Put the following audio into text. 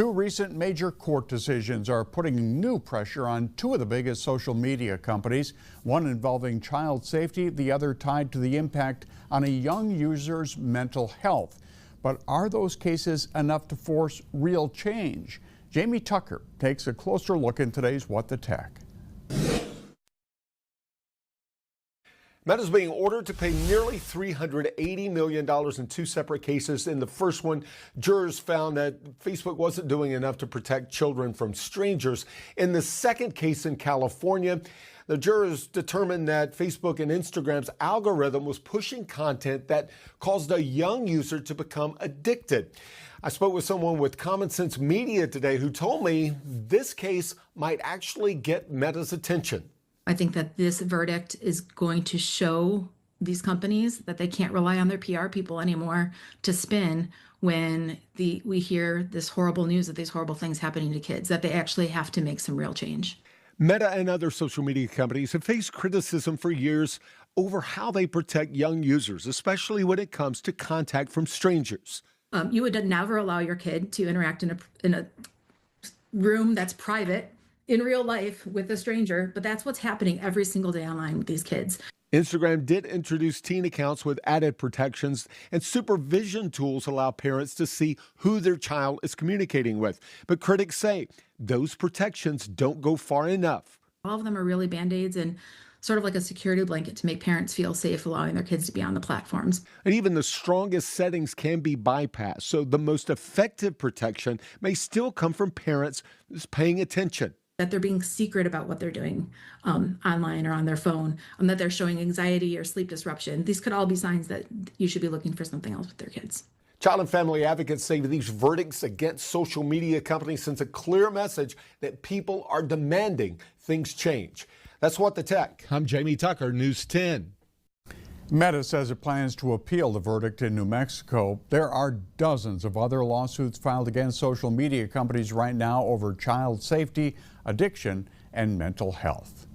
Two recent major court decisions are putting new pressure on two of the biggest social media companies, one involving child safety, the other tied to the impact on a young user's mental health. But are those cases enough to force real change? Jamie Tucker takes a closer look in today's What the Tech. Meta is being ordered to pay nearly $380 million in two separate cases. In the first one, jurors found that Facebook wasn't doing enough to protect children from strangers. In the second case in California, the jurors determined that Facebook and Instagram's algorithm was pushing content that caused a young user to become addicted. I spoke with someone with Common Sense Media today who told me this case might actually get Meta's attention. I think that this verdict is going to show these companies that they can't rely on their PR people anymore to spin when we hear this horrible news of these horrible things happening to kids, that they actually have to make some real change. Meta and other social media companies have faced criticism for years over how they protect young users, especially when it comes to contact from strangers. You would never allow your kid to interact in a room that's private in real life with a stranger, but that's what's happening every single day online with these kids. Instagram did introduce teen accounts with added protections, and supervision tools allow parents to see who their child is communicating with. But critics say those protections don't go far enough. All of them are really band-aids and sort of like a security blanket to make parents feel safe allowing their kids to be on the platforms. And even the strongest settings can be bypassed, so the most effective protection may still come from parents paying attention. That they're being secret about what they're doing online or on their phone, that they're showing anxiety or sleep disruption. These could all be signs that you should be looking for something else with their kids. Child and family advocates say that these verdicts against social media companies sends a clear message that people are demanding things change. That's What the Tech. I'm Jamie Tucker, News 10. Meta says it plans to appeal the verdict in New Mexico. There are dozens of other lawsuits filed against social media companies right now over child safety, addiction, and mental health.